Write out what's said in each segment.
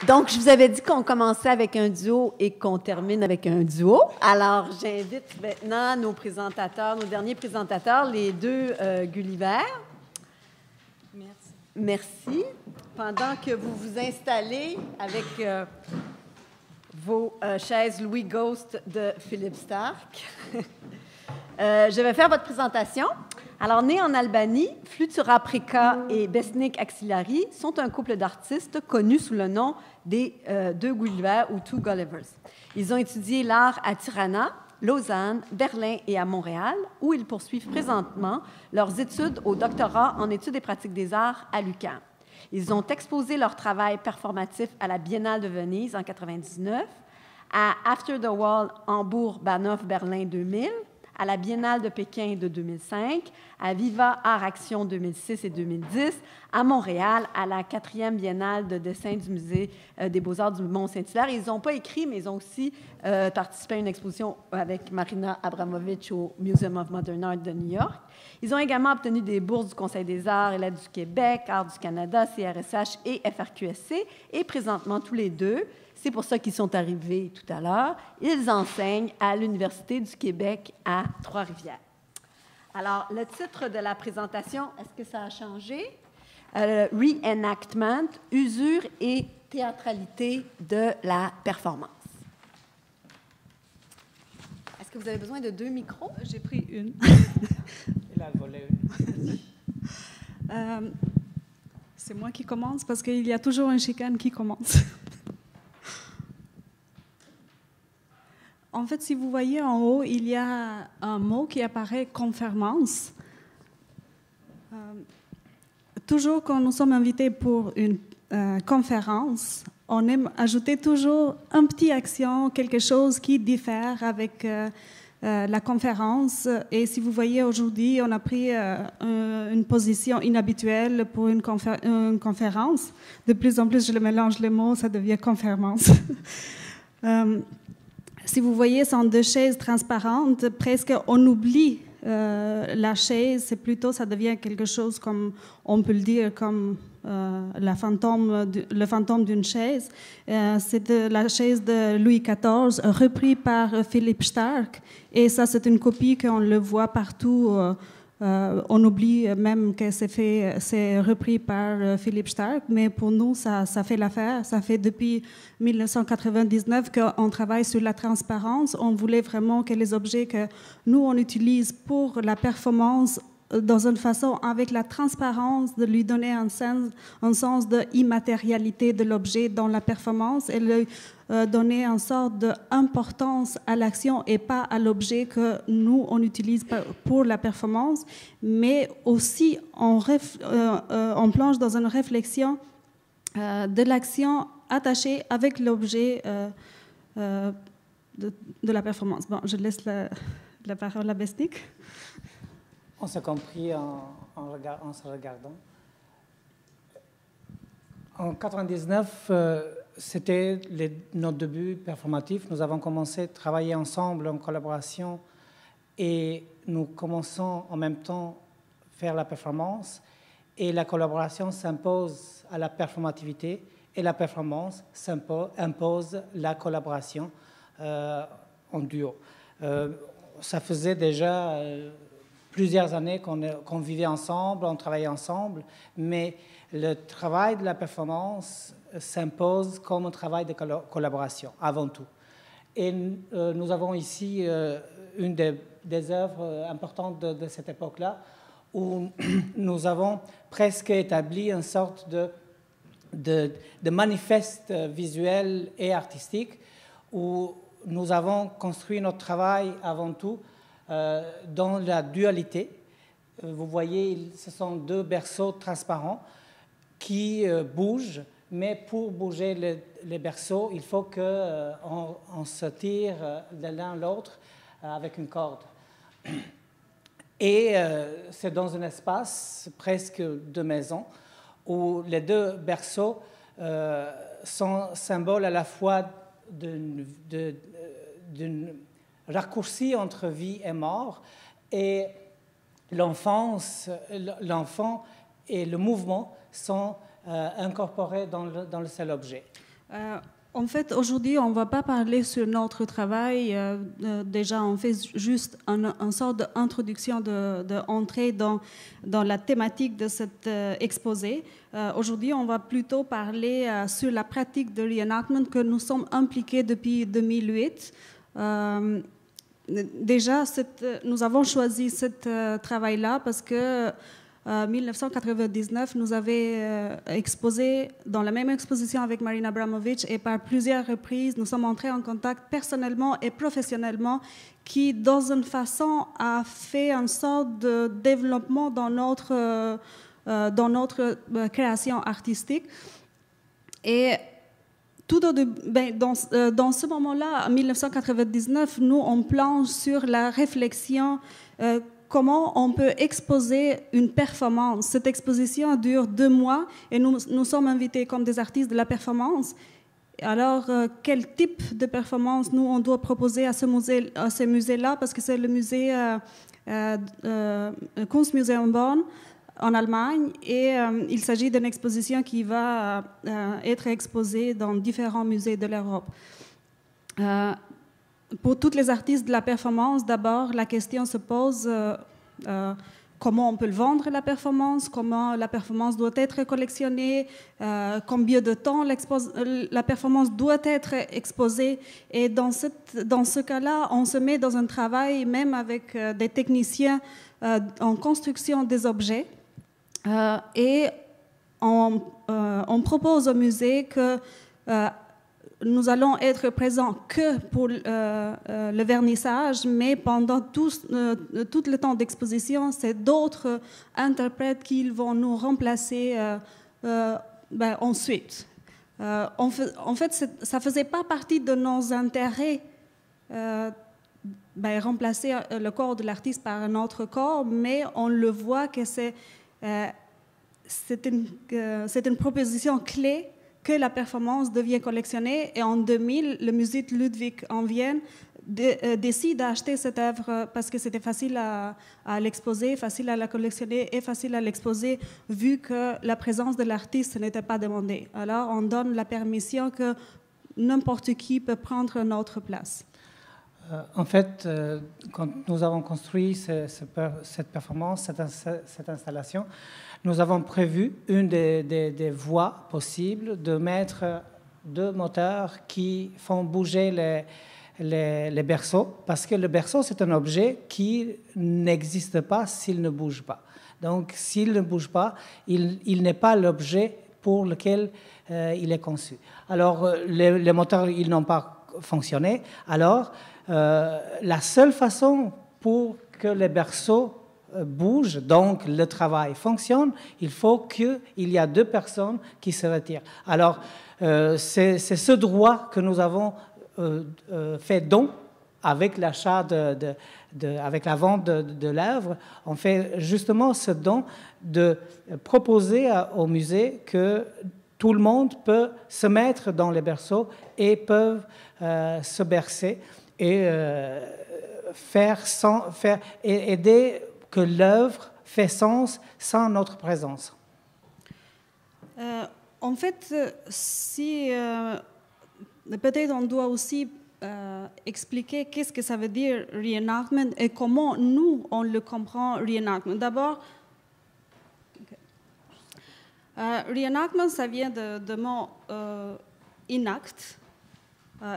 Donc, je vous avais dit qu'on commençait avec un duo et qu'on termine avec un duo. Alors, j'invite maintenant nos présentateurs, nos derniers présentateurs, les deux Gulliver. Merci. Merci. Pendant que vous vous installez avec vos chaises Louis Ghost de Philippe Stark, je vais faire votre présentation. Alors, nés en Albanie, Flutura Preca et Besnik Axillari sont un couple d'artistes connus sous le nom des deux Gulliver ou Two Gullivers. Ils ont étudié l'art à Tirana, Lausanne, Berlin et à Montréal, où ils poursuivent présentement leurs études au doctorat en études et pratiques des arts à l'UQAM. Ils ont exposé leur travail performatif à la Biennale de Venise en 1999, à After the Wall Hambourg-Bahnhof Berlin 2000, à la Biennale de Pékin de 2005, à Viva Art Action 2006 et 2010, à Montréal, à la 4e Biennale de dessin du Musée des Beaux-Arts du Mont-Saint-Hilaire. Ils n'ont pas écrit, mais ils ont aussi participé à une exposition avec Marina Abramovic au Museum of Modern Art de New York. Ils ont également obtenu des bourses du Conseil des arts et l'aide du Québec, Arts du Canada, CRSH et FRQSC. Et présentement, tous les deux, c'est pour ça qu'ils sont arrivés tout à l'heure, ils enseignent à l'Université du Québec à Trois-Rivières. Alors, le titre de la présentation, est-ce que ça a changé? Reenactment, usure et théâtralité de la performance. Est-ce que vous avez besoin de 2 micros? J'ai pris une. Il a volé une. C'est moi qui commence parce qu'il y a toujours un chicane qui commence. En fait, si vous voyez en haut, il y a un mot qui apparaît, conférence. Toujours quand nous sommes invités pour une conférence, on aime ajouter toujours un petit action, quelque chose qui diffère avec la conférence. Et si vous voyez aujourd'hui, on a pris une position inhabituelle pour une conférence. De plus en plus, je le mélange les mots, ça devient conférence. Si vous voyez, ce sont 2 chaises transparentes. Presque, on oublie la chaise. C'est plutôt, ça devient quelque chose comme, on peut le dire, comme le fantôme d'une chaise. C'est la chaise de Louis XIV, reprise par Philippe Stark. Et ça, c'est une copie qu'on le voit partout. On oublie même que c'est repris par Philippe Stark, mais pour nous, ça fait l'affaire. Ça fait depuis 1999 qu'on travaille sur la transparence. On voulait vraiment que les objets que nous, on utilise pour la performance, dans une façon, avec la transparence, de lui donner un sens de immatérialité de l'objet dans la performance et lui donner une sorte d'importance à l'action et pas à l'objet que nous, on utilise pour la performance, mais aussi on plonge dans une réflexion de l'action attachée avec l'objet de la performance. Bon, je laisse la parole à Besnik. On s'est compris en se regardant. En 1999, c'était notre début performatif. Nous avons commencé à travailler ensemble en collaboration et nous commençons en même temps à faire la performance. Et la collaboration s'impose à la performativité et la performance impose la collaboration en duo. Ça faisait déjà plusieurs années qu'on vivait ensemble, on travaillait ensemble, mais le travail de la performance s'impose comme un travail de collaboration, avant tout. Et nous avons ici une des œuvres importantes de cette époque-là, où nous avons presque établi une sorte de manifeste visuel et artistique, où nous avons construit notre travail avant tout dans la dualité. Vous voyez, ce sont 2 berceaux transparents qui bougent, mais pour bouger les berceaux, il faut qu'on se tire de l'un l'autre avec une corde. Et c'est dans un espace presque de maison où les 2 berceaux sont symboles à la fois d'une raccourci entre vie et mort, et l'enfant et le mouvement sont incorporés dans le seul objet. En fait, aujourd'hui, on ne va pas parler sur notre travail. Déjà, on fait juste une sorte d'introduction, d'entrée dans la thématique de cet exposé. Aujourd'hui, on va plutôt parler sur la pratique de reenactment que nous sommes impliqués depuis 2008. Déjà, nous avons choisi ce travail-là parce que en 1999, nous avions exposé dans la même exposition avec Marina Abramovic et par plusieurs reprises, nous sommes entrés en contact personnellement et professionnellement qui, dans une façon, a fait une sorte de développement dans notre création artistique. Et dans ce moment-là, en 1999, nous, on planche sur la réflexion comment on peut exposer une performance. Cette exposition dure 2 mois et nous sommes invités comme des artistes de la performance. Alors, quel type de performance nous, on doit proposer à ce musée-là, parce que c'est le musée Kunstmuseum Bonn en Allemagne, et il s'agit d'une exposition qui va être exposée dans différents musées de l'Europe. Pour tous les artistes de la performance, d'abord, la question se pose comment on peut vendre la performance, comment la performance doit être collectionnée, combien de temps la performance doit être exposée. Et dans ce cas-là, on se met dans un travail même avec des techniciens en construction des objets. Et on propose au musée que nous allons être présents que pour le vernissage, mais pendant tout le temps d'exposition, c'est d'autres interprètes qui vont nous remplacer ensuite. En fait, ça ne faisait pas partie de nos intérêts remplacer le corps de l'artiste par un autre corps, mais on le voit que c'est une proposition clé que la performance devient collectionnée. Et en 2000, le musée Ludwig en Vienne décide d'acheter cette œuvre parce que c'était facile à l'exposer, facile à la collectionner et facile à l'exposer vu que la présence de l'artiste n'était pas demandée. Alors, on donne la permission que n'importe qui peut prendre notre place. En fait, quand nous avons construit cette performance, cette installation, nous avons prévu une des voies possibles de mettre 2 moteurs qui font bouger les berceaux, parce que le berceau, c'est un objet qui n'existe pas s'il ne bouge pas. Donc, s'il ne bouge pas, il n'est pas l'objet pour lequel il est conçu. Alors, les moteurs, ils n'ont pas fonctionné. Alors, la seule façon pour que les berceaux bougent, donc le travail fonctionne, il faut qu'il y ait 2 personnes qui se retirent. Alors, c'est ce droit que nous avons fait don avec l'achat avec la vente de l'œuvre. On fait justement ce don de proposer au musée que tout le monde peut se mettre dans les berceaux et peuvent se bercer et aider que l'œuvre fait sens sans notre présence. En fait, peut-être on doit aussi expliquer qu'est-ce que ça veut dire reenactment et comment nous, on le comprend, reenactment. D'abord, reenactment, ça vient de mot enact.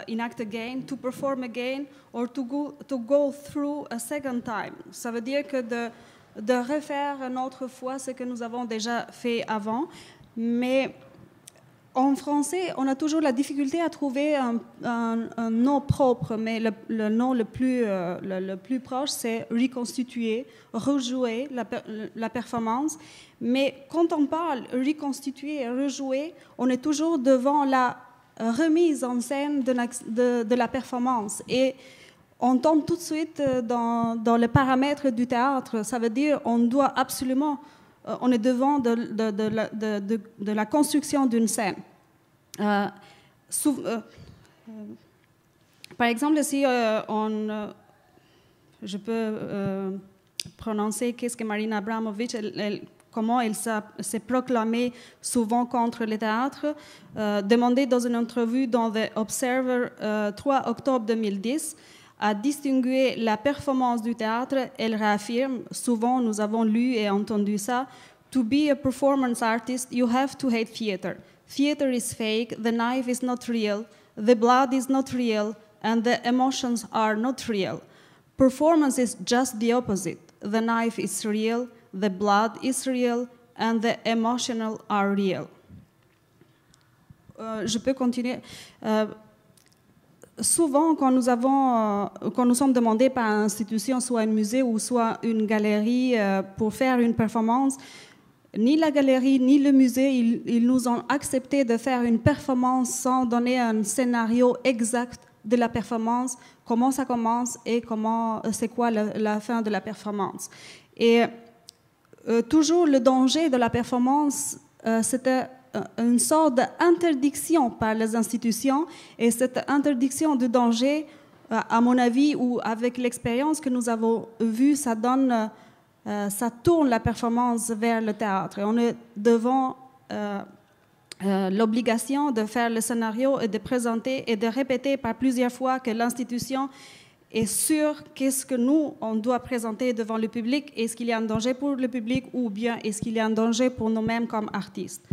Enact again, to perform again, or to go through a second time. Ça veut dire que de refaire une autre fois ce que nous avons déjà fait avant. Mais en français, on a toujours la difficulté à trouver un nom propre, mais le nom le plus proche, c'est reconstituer, rejouer la performance. Mais quand on parle reconstituer et rejouer, on est toujours devant la remise en scène de la performance. Et on tombe tout de suite dans les paramètres du théâtre. Ça veut dire qu'on doit absolument... on est devant de la construction d'une scène. Par exemple, si je peux prononcer qu'est-ce que Marina Abramovic, elle comment il s'est proclamé souvent contre le théâtre, demandé dans une entrevue dans The Observer 3 octobre 2010 à distinguer la performance du théâtre. Elle réaffirme, souvent nous avons lu et entendu ça, To be a performance artist, you have to hate theater. Theater is fake, the knife is not real, the blood is not real, and the emotions are not real. Performance is just the opposite. The knife is real, the blood is real, and the emotional are real. Je peux continuer. Souvent, quand nous sommes demandés par une institution, soit un musée ou soit une galerie, pour faire une performance, ni la galerie ni le musée, ils nous ont accepté de faire une performance sans donner un scénario exact de la performance, comment ça commence et c'est quoi la fin de la performance. Et toujours le danger de la performance, c'était une sorte d'interdiction par les institutions, et cette interdiction de danger, à mon avis, ou avec l'expérience que nous avons vue, ça tourne la performance vers le théâtre. Et on est devant l'obligation de faire le scénario et de présenter et de répéter par plusieurs fois que l'institution est sûre qu'est-ce que nous, on doit présenter devant le public. Est-ce qu'il y a un danger pour le public ou bien est-ce qu'il y a un danger pour nous-mêmes comme artistes?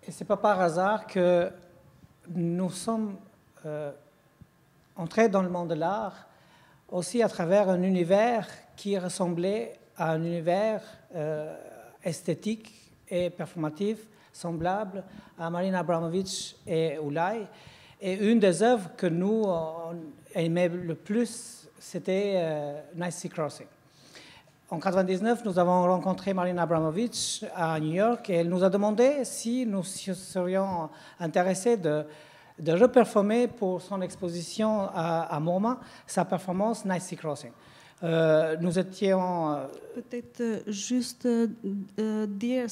Et ce n'est pas par hasard que nous sommes entrés dans le monde de l'art aussi à travers un univers qui ressemblait à un univers esthétique et performatif semblable à Marina Abramović et Ulay. Et une des œuvres que nous aimaient le plus, c'était Night Sea Crossing. En 1999, nous avons rencontré Marina Abramović à New York et elle nous a demandé si nous serions intéressés de reperformer pour son exposition à MoMA sa performance Night Sea Crossing. Nous étions... Peut-être juste dire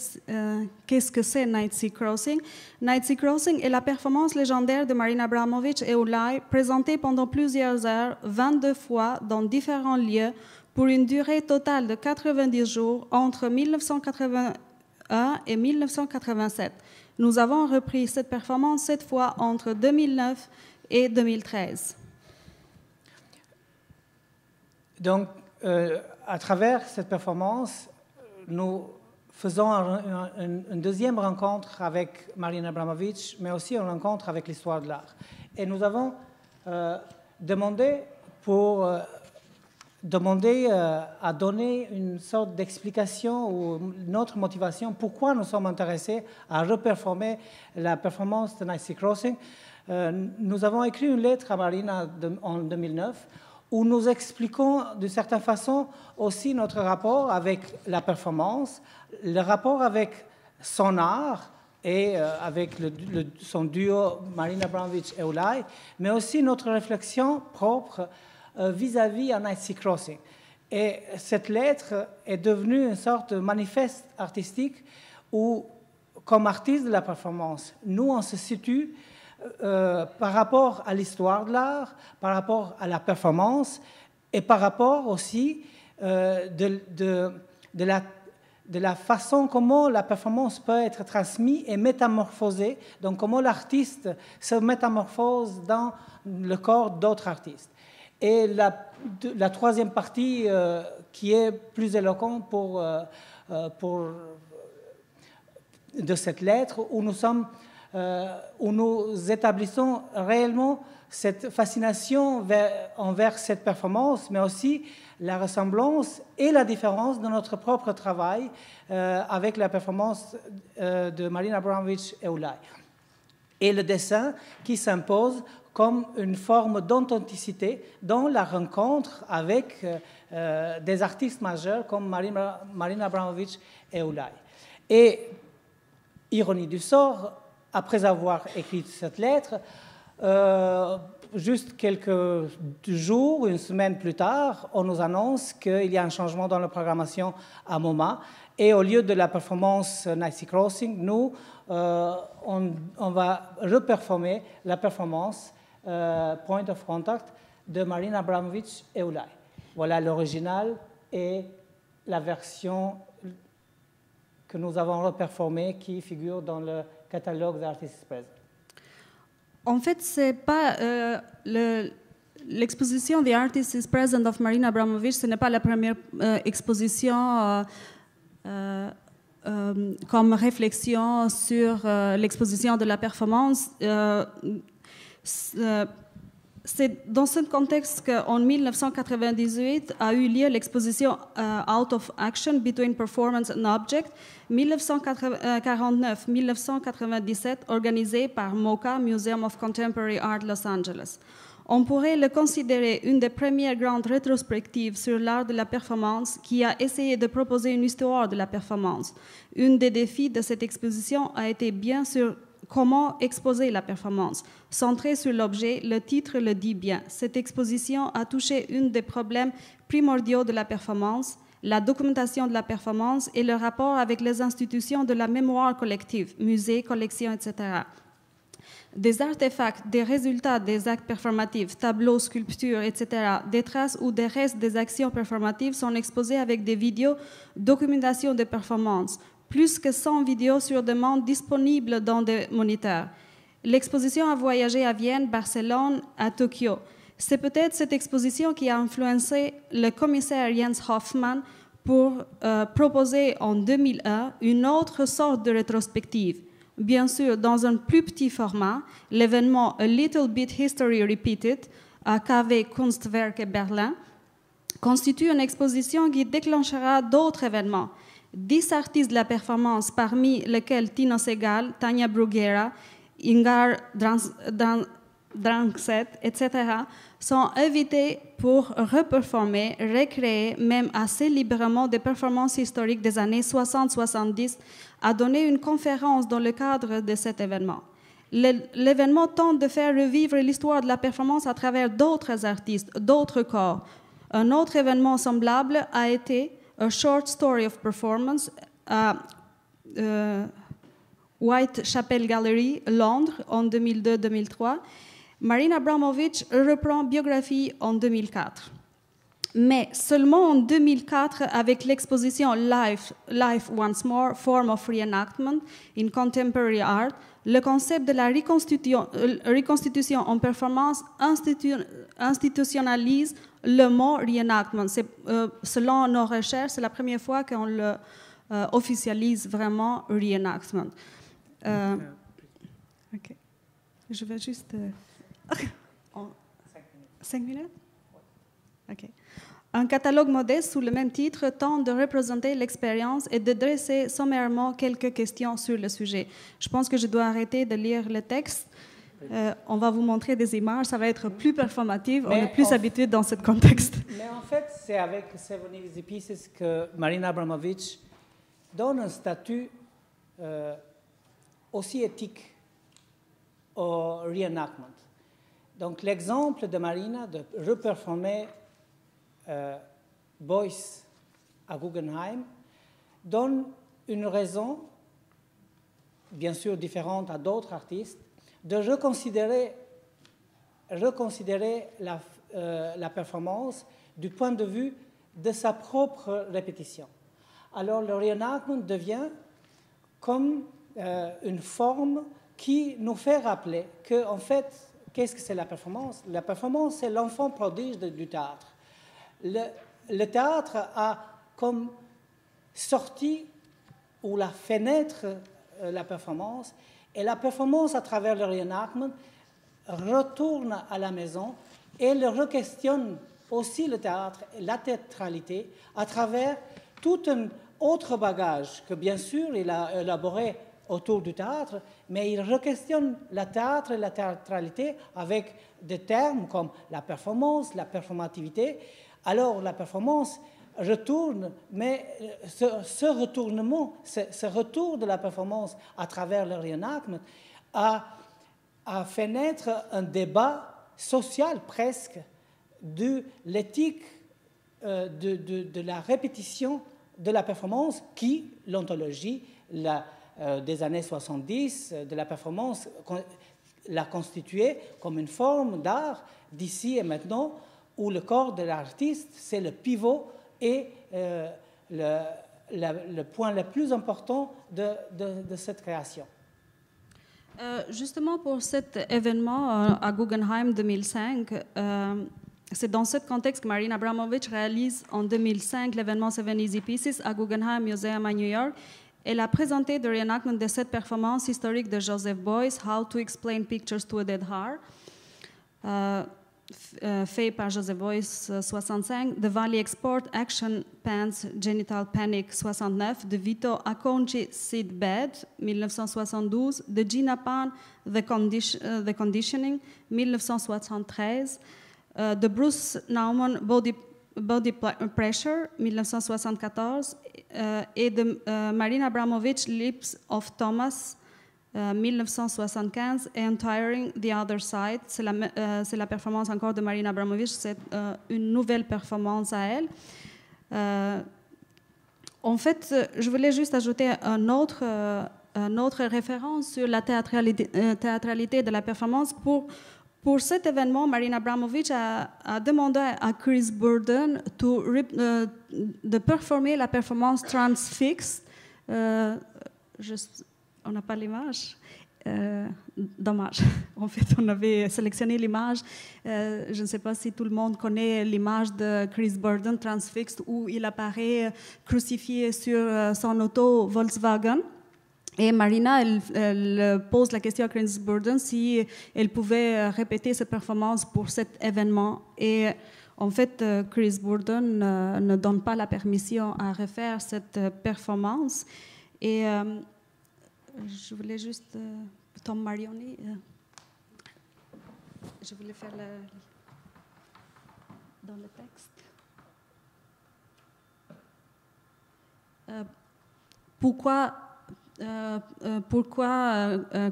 qu'est-ce que c'est Night Sea Crossing. Night Sea Crossing est la performance légendaire de Marina Abramović et Ulay, présentée pendant plusieurs heures, 22 fois, dans différents lieux, pour une durée totale de 90 jours entre 1981 et 1987. Nous avons repris cette performance cette fois entre 2009 et 2013. Donc, à travers cette performance, nous faisons une deuxième rencontre avec Marina Abramović, mais aussi une rencontre avec l'histoire de l'art. Et nous avons demandé à donner une sorte d'explication ou notre motivation, pourquoi nous sommes intéressés à reperformer la performance de Night Sea Crossing. Nous avons écrit une lettre à Marina en 2009 où nous expliquons d'une certaine façon aussi notre rapport avec la performance, le rapport avec son art et avec son duo Marina Abramović et Ulay, mais aussi notre réflexion propre vis-à-vis à Night Sea Crossing. Et cette lettre est devenue une sorte de manifeste artistique où, comme artistes de la performance, nous, on se situe par rapport à l'histoire de l'art, par rapport à la performance et par rapport aussi de la façon comment la performance peut être transmise et métamorphosée, donc comment l'artiste se métamorphose dans le corps d'autres artistes. Et la troisième partie qui est plus éloquente de cette lettre, où nous établissons réellement cette fascination envers cette performance, mais aussi la ressemblance et la différence de notre propre travail avec la performance de Marina Abramović et Ulay. Et le dessin qui s'impose comme une forme d'authenticité dans la rencontre avec des artistes majeurs comme Marina Abramović et Ulay. Et, ironie du sort, après avoir écrit cette lettre, juste quelques jours, une semaine plus tard, on nous annonce qu'il y a un changement dans la programmation à MoMA. Et au lieu de la performance Night Sea Crossing, nous, on va reperformer la performance Point of Contact de Marina Abramović et Ulay. Voilà l'original et la version que nous avons reperformées qui figurent dans le catalogue d'Artists Present. En fait, c'est pas l'exposition The Artist is Present of Marina Abramović, ce n'est pas la première exposition comme réflexion sur l'exposition de la performance. C'est dans ce contexte qu'en 1998 a eu lieu l'exposition Out of Action Between Performance and Object, 1949-1997, organisée par MoCA, Museum of Contemporary Art, Los Angeles. On pourrait le considérer une des premières grandes rétrospectives sur l'art de la performance qui a essayé de proposer une histoire de la performance. Un des défis de cette exposition a été bien sûr comment exposer la performance. Centrée sur l'objet, le titre le dit bien. Cette exposition a touché un des problèmes primordiaux de la performance, la documentation de la performance et le rapport avec les institutions de la mémoire collective, musées, collections, etc. Des artefacts, des résultats des actes performatifs, tableaux, sculptures, etc., des traces ou des restes des actions performatives sont exposés avec des vidéos, documentation des performances, plus que 100 vidéos sur demande disponibles dans des moniteurs. L'exposition a voyagé à Vienne, Barcelone, à Tokyo. C'est peut-être cette exposition qui a influencé le commissaire Jens Hoffmann pour proposer en 2001 une autre sorte de rétrospective. Bien sûr, dans un plus petit format, l'événement A Little Bit History Repeated à KW Kunstwerke Berlin constitue une exposition qui déclenchera d'autres événements. 10 artistes de la performance, parmi lesquels Tino Sehgal, Tania Bruguera, Ingar Drangseth, etc., sont invités pour reperformer, recréer, même assez librement, des performances historiques des années 60-70, à donner une conférence dans le cadre de cet événement. L'événement tente de faire revivre l'histoire de la performance à travers d'autres artistes, d'autres corps. Un autre événement semblable a été A Short Story of Performance à Whitechapel Gallery, Londres, en 2002-2003. Marina Abramović reprend Biographie en 2004. Mais seulement en 2004, avec l'exposition Life Once More, Form of Reenactment in Contemporary Art, le concept de la reconstitution en performance institutionnalise le mot reenactment. Selon nos recherches, c'est la première fois qu'on le officialise vraiment, reenactment. Okay. Je vais juste... 5 minutes? OK. Un catalogue modeste sous le même titre tente de représenter l'expérience et de dresser sommairement quelques questions sur le sujet. Je pense que je dois arrêter de lire le texte. On va vous montrer des images, ça va être plus performatif, on est plus habitué dans ce contexte. Mais en fait, c'est avec Seven Easy Pieces que Marina Abramović donne un statut aussi éthique au reenactment. Donc l'exemple de Marina de reperformer Beuys à Guggenheim donne une raison, bien sûr différente à d'autres artistes, de reconsidérer la performance du point de vue de sa propre répétition. Alors le reenactment devient comme une forme qui nous fait rappeler qu'en fait, qu'est-ce que c'est la performance? La performance, c'est l'enfant prodige du théâtre. Le théâtre a comme sortie ou la fenêtre la performance, et la performance à travers le reenactment retourne à la maison et le re-questionne aussi le théâtre et la théâtralité à travers tout un autre bagage que bien sûr il a élaboré autour du théâtre, mais il re-questionne le théâtre et la théâtralité avec des termes comme la performance, la performativité. Alors la performance retourne, mais ce retournement, ce retour de la performance à travers le reenactment a fait naître un débat social presque de l'éthique de la répétition de la performance qui, l'ontologie des années 70 de la performance l'a constituée comme une forme d'art d'ici et maintenant où le corps de l'artiste, c'est le pivot et le point le plus important de cette création. Justement pour cet événement à Guggenheim 2005, c'est dans ce contexte que Marina Abramović réalise en 2005 l'événement Seven Easy Pieces à Guggenheim Museum à New York. Elle a présenté le reenactment de cette performance historique de Joseph Beuys, How to Explain Pictures to a Dead Heart, fait par Joseph Beuys 65, The Valley Export Action Pants Genital Panic 69, de Vito Acconci Seedbed 1972, de Gina Pan The Conditioning 1973, de Bruce Nauman Body Pressure 1974 et de Marina Abramović Lips of Thomas 1975 et Untiring the Other Side. C'est la performance encore de Marina Abramović, c'est une nouvelle performance à elle. En fait, je voulais juste ajouter une autre référence sur la théâtralité de la performance. Pour cet événement, Marina Abramović a demandé à Chris Burden de performer la performance Transfixed. On n'a pas l'image. Dommage. En fait, on avait sélectionné l'image. Je ne sais pas si tout le monde connaît l'image de Chris Burden, Transfixed, où il apparaît crucifié sur son auto Volkswagen. Et Marina, elle pose la question à Chris Burden si elle pouvait répéter cette performance pour cet événement. Et en fait, Chris Burden ne donne pas la permission à refaire cette performance. Et je voulais juste... Tom Marioni, je voulais faire dans le texte. Pourquoi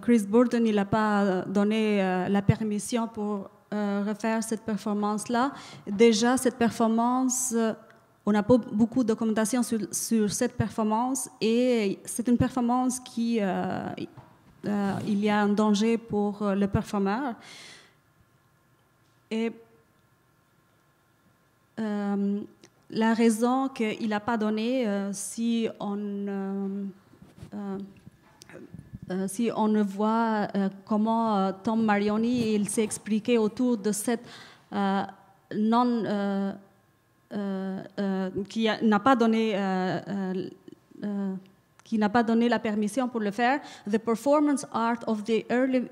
Chris Burden n'a pas donné la permission pour refaire cette performance-là? Déjà, cette performance, on n'a pas beaucoup de documentation sur cette performance et c'est une performance qui... il y a un danger pour le performeur. Et la raison qu'il n'a pas donnée, si on voit comment Tom Marioni il s'est expliqué autour de cette qui n'a pas donné la permission pour le faire. The performance art of the early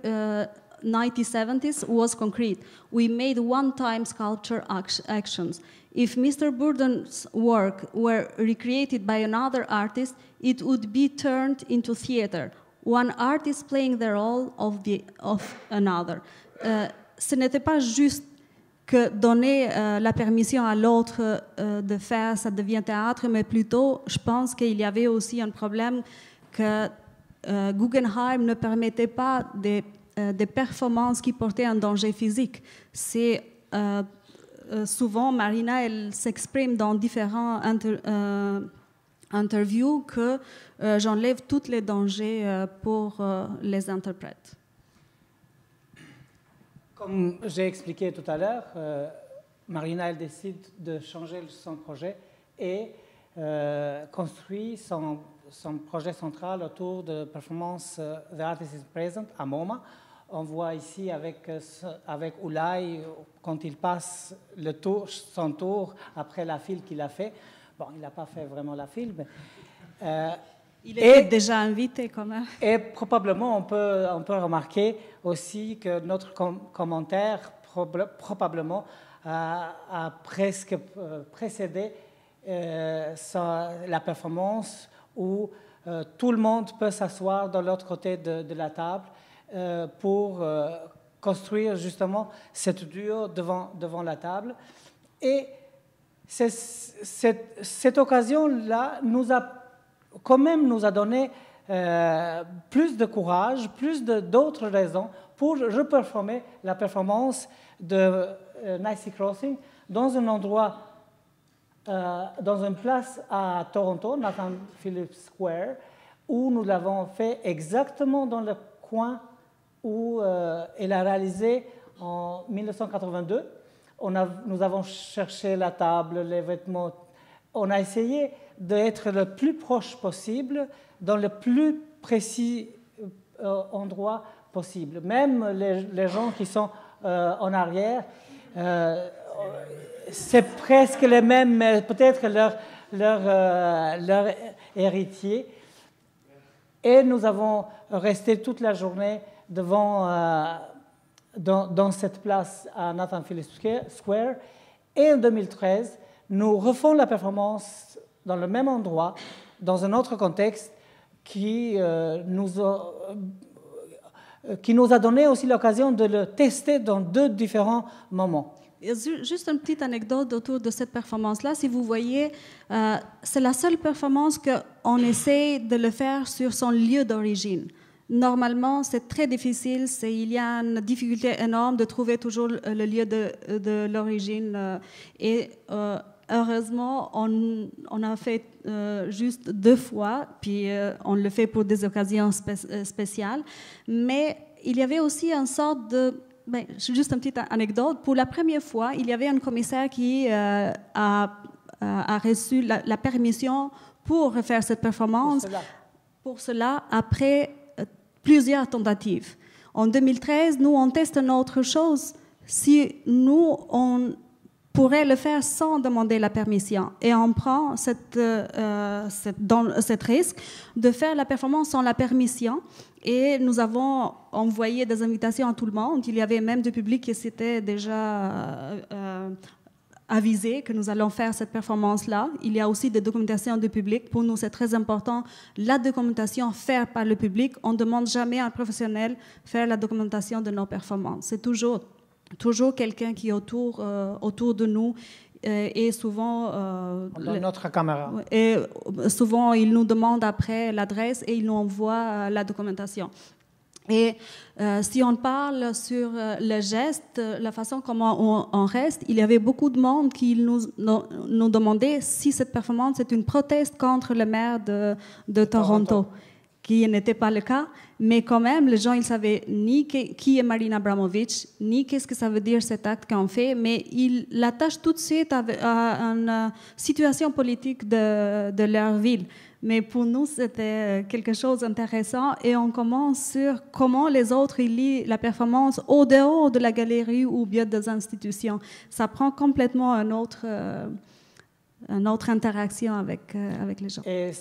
1970s was concrete. We made one-time sculpture actions. If Mr. Burden's work were recreated by another artist, it would be turned into theater. One artist playing the role of another. Ce n'était pas juste que donner la permission à l'autre de faire, ça devient théâtre, mais plutôt, je pense qu'il y avait aussi un problème que Guggenheim ne permettait pas des performances qui portaient un danger physique. C'est souvent, Marina, elle s'exprime dans différents interviews que j'enlève tous les dangers pour les interprètes. Comme j'ai expliqué tout à l'heure, Marina elle décide de changer son projet et construit son projet central autour de la performance The Artist is Present à MoMA. On voit ici avec Ulay, quand il passe son tour après la file qu'il a fait. Bon, il n'a pas fait vraiment la file, mais... il était déjà invité quand même. Et probablement, on peut remarquer aussi que notre commentaire probablement a presque précédé la performance où tout le monde peut s'asseoir de l'autre côté de la table pour construire justement cette duo devant la table. Et cette occasion-là nous a donné plus de courage, plus d'autres raisons pour reperformer la performance de Nicey Crossing dans un endroit, dans une place à Toronto, Nathan Phillips Square, où nous l'avons fait exactement dans le coin où elle a réalisé en 1982. Nous avons cherché la table, les vêtements. on a essayé d'être le plus proche possible, dans le plus précis endroit possible. Même les gens qui sont en arrière, c'est presque les mêmes, mais peut-être leur héritier. Et nous avons resté toute la journée dans cette place à Nathan Phillips Square. Et en 2013, nous refons la performance dans le même endroit, dans un autre contexte qui nous a donné aussi l'occasion de le tester dans 2 différents moments. Juste une petite anecdote autour de cette performance-là. Si vous voyez, c'est la seule performance qu'on essaie de le faire sur son lieu d'origine. Normalement, c'est très difficile. Il y a une difficulté énorme de trouver toujours le lieu de l'origine. Heureusement, on a fait juste 2 fois, puis on le fait pour des occasions spéciales. Mais il y avait aussi une sorte de... juste une petite anecdote. Pour la première fois, il y avait un commissaire qui a reçu la permission pour refaire cette performance. Pour cela, après plusieurs tentatives. En 2013, nous, on teste une autre chose. Si nous, on pourrait le faire sans demander la permission. Et on prend cette risque de faire la performance sans la permission. Et nous avons envoyé des invitations à tout le monde. Il y avait même du public qui s'était déjà avisé que nous allons faire cette performance-là. Il y a aussi des documentations du public. Pour nous, c'est très important. La documentation faite par le public, on ne demande jamais à un professionnel faire la documentation de nos performances. C'est toujours quelqu'un qui est autour de nous et souvent... dans notre caméra. Et souvent, il nous demande après l'adresse et il nous envoie la documentation. Et si on parle sur le geste, la façon comment on reste, il y avait beaucoup de monde qui nous demandait si cette performance est une proteste contre le maire de Toronto, qui n'était pas le cas. Mais quand même, les gens, ils savaient ni qui est Marina Abramović, ni qu'est-ce que ça veut dire cet acte qu'on fait, mais ils l'attachent tout de suite à une situation politique de leur ville. Mais pour nous, c'était quelque chose d'intéressant et on commence sur comment les autres ils lisent la performance au dehors de la galerie ou bien des institutions. Ça prend complètement une autre interaction avec les gens. Et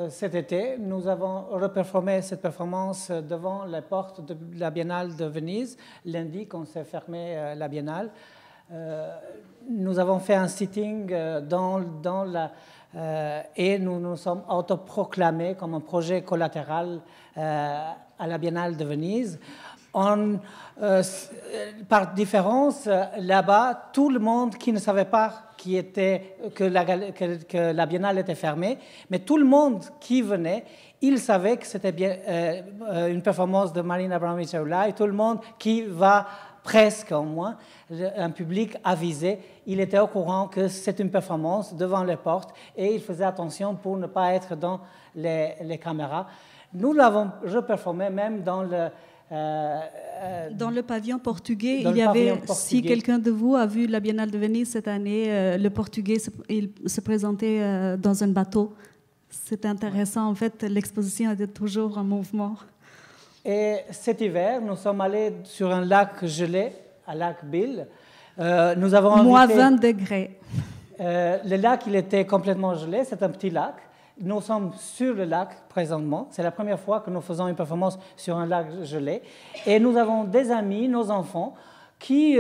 cet été, nous avons reperformé cette performance devant les portes de la Biennale de Venise, lundi quand s'est fermée la Biennale. Nous avons fait un sitting et nous nous sommes autoproclamés comme un projet collatéral à la Biennale de Venise. Par différence, là-bas, tout le monde qui ne savait pas que la Biennale était fermée, mais tout le monde qui venait, il savait que c'était bien une performance de Marina Abramović là, et tout le monde qui va presque au moins, un public avisé, il était au courant que c'est une performance devant les portes et il faisait attention pour ne pas être dans les caméras. Nous l'avons reperformé même dans le pavillon portugais. Si quelqu'un de vous a vu la Biennale de Venise cette année, le Portugais il se présentait dans un bateau. C'était intéressant. En fait, l'exposition était toujours en mouvement. Et cet hiver, nous sommes allés sur un lac gelé, à lac Bill. Nous avons Moins 20 degrés. Le lac, il était complètement gelé. C'est un petit lac. Nous sommes sur le lac présentement. C'est la première fois que nous faisons une performance sur un lac gelé. Et nous avons des amis, nos enfants, qui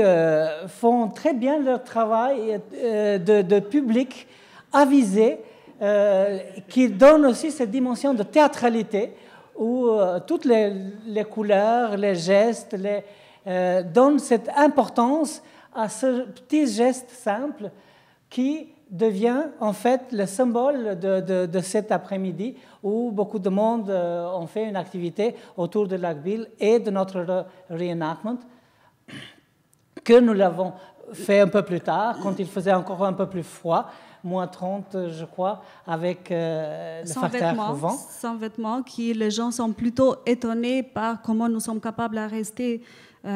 font très bien leur travail de public avisé, qui donne aussi cette dimension de théâtralité où toutes les couleurs, les gestes, donnent cette importance à ce petit geste simple qui devient en fait le symbole de cet après-midi où beaucoup de monde ont fait une activité autour de Lac Bill et de notre reenactment, que nous l'avons fait un peu plus tard, quand il faisait encore un peu plus froid, moins 30, je crois, avec le facteur au vent. Sans vêtements, qui les gens sont plutôt étonnés par comment nous sommes capables de rester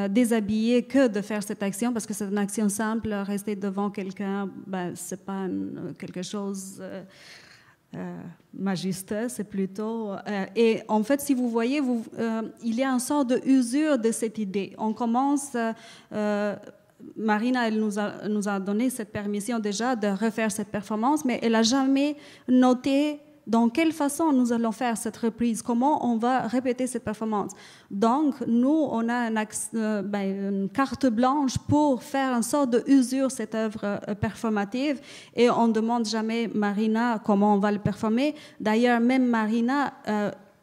déshabillés que de faire cette action, parce que c'est une action simple, rester devant quelqu'un, c'est pas quelque chose majestueux, c'est plutôt... et en fait, si vous voyez, il y a une sorte d'usure de cette idée. On commence... Marina, elle nous a donné cette permission déjà de refaire cette performance, mais elle n'a jamais noté dans quelle façon nous allons faire cette reprise, comment on va répéter cette performance. Donc, nous, on a une carte blanche pour faire une sorte d'usure cette œuvre performative, et on ne demande jamais Marina comment on va le performer. D'ailleurs, même Marina...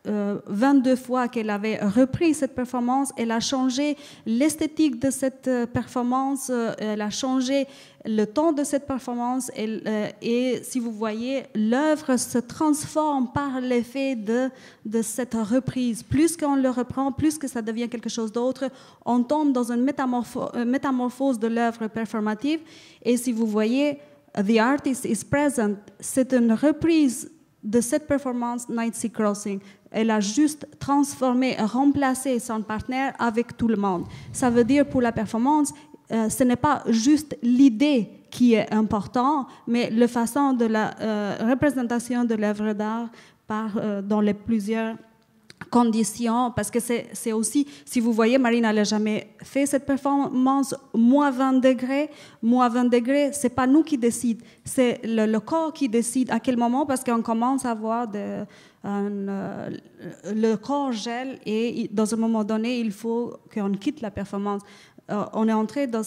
22 fois qu'elle avait repris cette performance, elle a changé l'esthétique de cette performance, elle a changé le ton de cette performance, et si vous voyez, l'œuvre se transforme par l'effet de cette reprise. Plus qu'on le reprend, plus que ça devient quelque chose d'autre, on tombe dans une métamorphose de l'œuvre performative, et si vous voyez, The Artist is Present, c'est une reprise de cette performance Night Sea Crossing. Elle a juste transformé, remplacé son partenaire avec tout le monde. Ça veut dire pour la performance, ce n'est pas juste l'idée qui est importante, mais la façon de la représentation de l'œuvre d'art dans les plusieurs conditions, parce que c'est aussi, si vous voyez, Marina n'a jamais fait cette performance moins 20 degrés. Moins 20 degrés, ce n'est pas nous qui décidons, c'est le corps qui décide à quel moment, parce qu'on commence à voir le corps gèle, et dans un moment donné, il faut qu'on quitte la performance. On est entré dans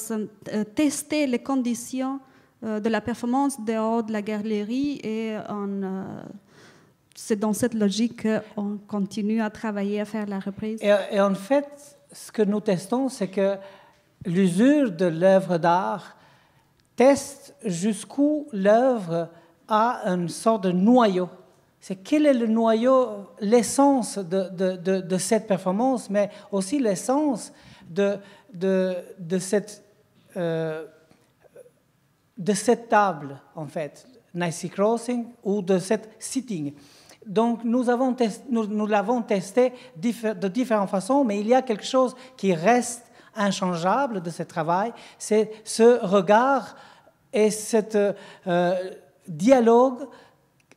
tester les conditions de la performance dehors de la galerie, et c'est dans cette logique qu'on continue à travailler, à faire la reprise. Et en fait, ce que nous testons, c'est que l'usure de l'œuvre d'art teste jusqu'où l'œuvre a une sorte de noyau. C'est quel est le noyau, l'essence de cette performance, mais aussi l'essence de cette table, en fait, Night Sea Crossing, ou de cette sitting. Donc, nous l'avons testé de différentes façons, mais il y a quelque chose qui reste inchangeable de ce travail, c'est ce regard et ce dialogue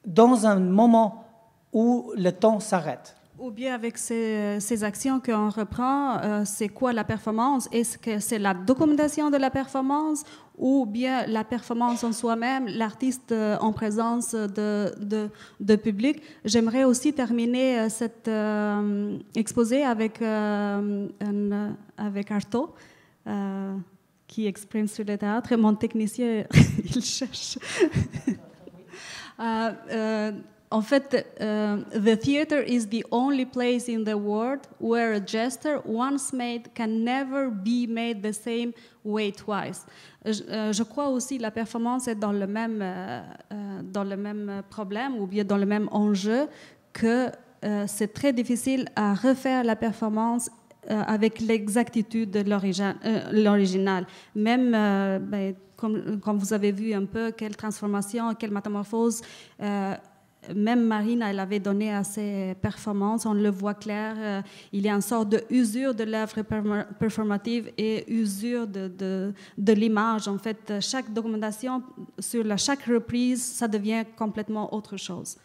dans un moment où le temps s'arrête. Ou bien avec ces actions qu'on reprend, c'est quoi la performance? Est-ce que c'est la documentation de la performance, ou bien la performance en soi-même, l'artiste en présence de public? J'aimerais aussi terminer cet exposé avec Artaud, qui exprime sur le théâtre. Et mon technicien, il cherche. En fait, the theater is the only place in the world where a gesture once made can never be made the same way twice. Je crois aussi que la performance est dans le même problème, ou bien dans le même enjeu, que c'est très difficile à refaire la performance avec l'exactitude de l'original. Même, comme vous avez vu un peu, quelle transformation, quelle métamorphose... même Marina, elle avait donné à ses performances, on le voit clair, il y a une sorte d'usure de l'œuvre performative et usure de l'image. En fait, chaque documentation, sur chaque reprise, ça devient complètement autre chose.